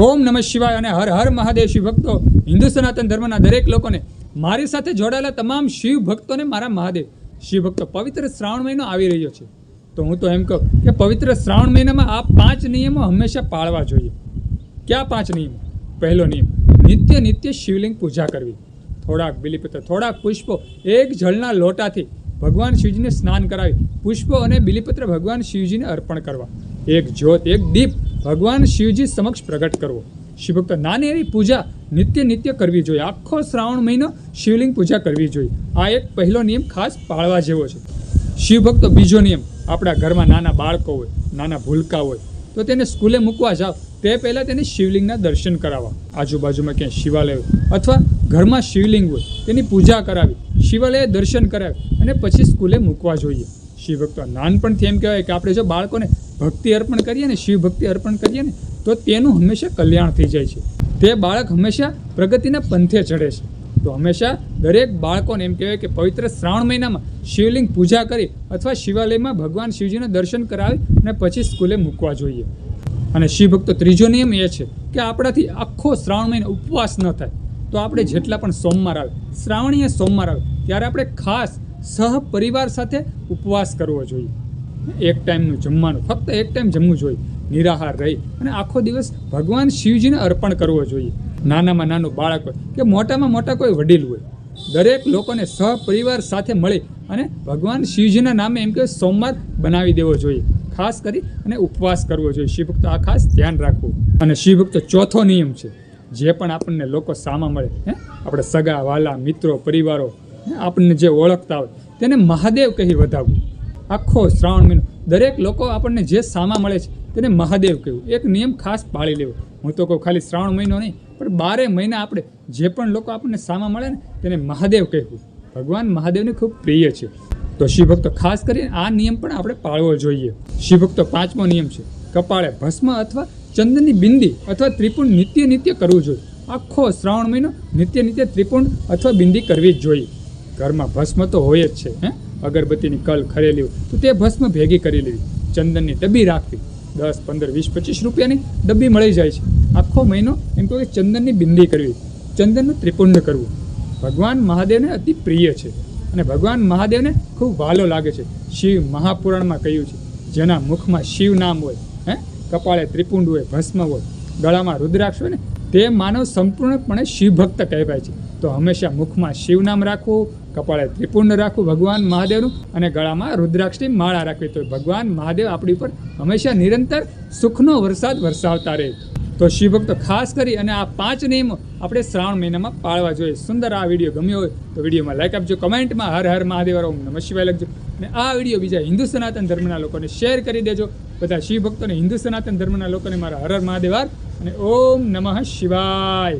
ઓમ નમઃ શિવાય અને હર હર મહાદેવ. શિવ ભક્તો, હિન્દુ સનાતન ધર્મના દરેક લોકોને, મારી સાથે જોડાયેલા તમામ શિવ ભક્તોને મારા મહાદેવ. શિવ ભક્તો, પવિત્ર શ્રાવણ મહિનો આવી રહ્યો છે, તો હું તો એમ કહું કે પવિત્ર શ્રાવણ મહિનામાં આ 5 નિયમો હંમેશા પાળવા જોઈએ. ક્યાં 5 નિયમો? પહેલો નિયમ, નિત્ય શિવલિંગ પૂજા કરવી. થોડાક બિલીપત્ર, થોડાક પુષ્પો, એક જળના લોટાથી ભગવાન શિવજીને સ્નાન કરાવી પુષ્પો અને બિલીપત્ર ભગવાન શિવજીને અર્પણ કરવા. એક જ્યોત, એક દીપ ભગવાન શિવજી સમક્ષ પ્રગટ કરવો. શિવભક્તો, નાની એવી પૂજા નિત્ય કરવી જોઈએ. આખો શ્રાવણ મહિનો શિવલિંગ પૂજા કરવી જોઈએ. આ એક પહેલો નિયમ ખાસ પાળવા જેવો છે. શિવભક્તો, બીજો નિયમ, આપણા ઘરમાં નાના બાળકો હોય, નાના ભૂલકા હોય, તો તેને સ્કૂલે મૂકવા જાઓ તે પહેલાં તેને શિવલિંગના દર્શન કરાવવા. આજુબાજુમાં ક્યાંય શિવાલય હોય અથવા ઘરમાં શિવલિંગ હોય તેની પૂજા કરાવી, શિવાલયે દર્શન કરાવી અને પછી સ્કૂલે મૂકવા જોઈએ. શિવભક્તો, નાનપણથી એમ કહેવાય કે આપણે જો બાળકોને ભક્તિ અર્પણ કરીએ ને, શિવ ભક્તિ અર્પણ કરીએ ને, તો તેનું હંમેશા કલ્યાણ થઈ જાય છે. તે બાળક હંમેશા પ્રગતિના પંથે ચડે છે. તો હંમેશા દરેક બાળકોને એમ કહેવાય કે પવિત્ર શ્રાવણ મહિનામાં શિવલિંગ પૂજા કરી અથવા શિવાલયમાં ભગવાન શિવજીના દર્શન કરાવી અને પછી સ્કૂલે મૂકવા જોઈએ. અને શિવભક્તો, ત્રીજો નિયમ એ છે કે આપણાથી આખો શ્રાવણ મહિનો ઉપવાસ ન થાય. તો આપણે જેટલા પણ સોમવાર આવે, શ્રાવણીય સોમવાર આવે, ત્યારે આપણે ખાસ સહપરિવાર સાથે ઉપવાસ કરવો જોઈએ. એક ટાઈમનું જમવાનું, ફક્ત એક ટાઈમ જમવું જોઈએ, નિરાહાર રહી અને આખો દિવસ ભગવાન શિવજીને અર્પણ કરવો જોઈએ. નાનામાં નાનું બાળક હોય કે મોટામાં મોટા કોઈ વડીલ હોય, દરેક લોકોને સહપરિવાર સાથે મળી અને ભગવાન શિવજીના નામે એમ કે સોમવાર બનાવી દેવો જોઈએ. ખાસ કરી અને ઉપવાસ કરવો જોઈએ. શિવભક્તો, આ ખાસ ધ્યાન રાખવું. અને શિવભક્તો, ચોથો નિયમ છે, જે પણ આપણને લોકો સામા મળે, આપણે સગા વાલા મિત્રો પરિવારો આપણને જે ઓળખતા હોય તેને મહાદેવ કહી વધાવવું. આખો શ્રાવણ મહિનો દરેક લોકો આપણને જે સામા મળે છે તેને મહાદેવ કહેવું. એક નિયમ ખાસ પાળી લેવો. હું તો કહું ખાલી શ્રાવણ મહિનો નહીં, પણ 12 મહિના આપણે જે પણ લોકો આપણને સામા મળે ને તેને મહાદેવ કહેવું. ભગવાન મહાદેવને ખૂબ પ્રિય છે. તો શિવભક્તો, ખાસ કરીને આ નિયમ પણ આપણે પાળવો જોઈએ. શિવભક્તો, 5મો નિયમ છે, કપાળે ભસ્મ અથવા ચંદનની બિંદી અથવા ત્રિપુંડ નિત્ય કરવું જોઈએ. આખો શ્રાવણ મહિનો નિત્ય ત્રિપુંડ અથવા બિંદી કરવી જ જોઈએ. ઘરમાં ભસ્મ તો હોય જ છે, અગરબત્તીની કલ ખરેલી હોય તો તે ભસ્મ ભેગી કરી લેવી. ચંદનની ડબ્બી રાખવી, 10, 15, 20, 25 રૂપિયાની ડબ્બી મળી જાય છે. આખો મહિનો એમ કહે ચંદનની બિંદી કરવી, ચંદનનું ત્રિપુંડ કરવું. ભગવાન મહાદેવને અતિ પ્રિય છે અને ભગવાન મહાદેવને ખૂબ વાલો લાગે છે. શિવ મહાપુરાણમાં કહ્યું છે, જેના મુખમાં શિવ નામ હોય, કપાળે ત્રિપુંડ હોય, ભસ્મ હોય, ગળામાં રુદ્રાક્ષ હોય ને, તે માનવ સંપૂર્ણપણે શિવભક્ત કહેવાય છે. તો હંમેશા મુખમાં શિવ નામ રાખવું, કપાળે ત્રિપુંડ રાખવું ભગવાન મહાદેવનું, અને ગળામાં રુદ્રાક્ષની માળા રાખવી. તો ભગવાન મહાદેવ આપણી ઉપર હંમેશા નિરંતર સુખનો વરસાદ વરસાવતા રહે. તો શિવભક્તો, ખાસ કરી અને આ 5 નિયમો આપણે શ્રાવણ મહિનામાં પાળવા જોઈએ. સુંદર આ વિડીયો ગમ્યો હોય તો વિડીયોમાં લાઈક આપજો, કમેન્ટમાં હર હર મહાદેવ ઓમ નમઃ શિવાય લખજો, અને આ વિડીયો બીજા હિન્દુ સનાતન ધર્મના લોકોને શેર કરી દેજો. બધા શિવ ભક્તોને, હિન્દુ સનાતન ધર્મના લોકોને મારા હર હર મહાદેવ અને ઓમ નમઃ શિવાય.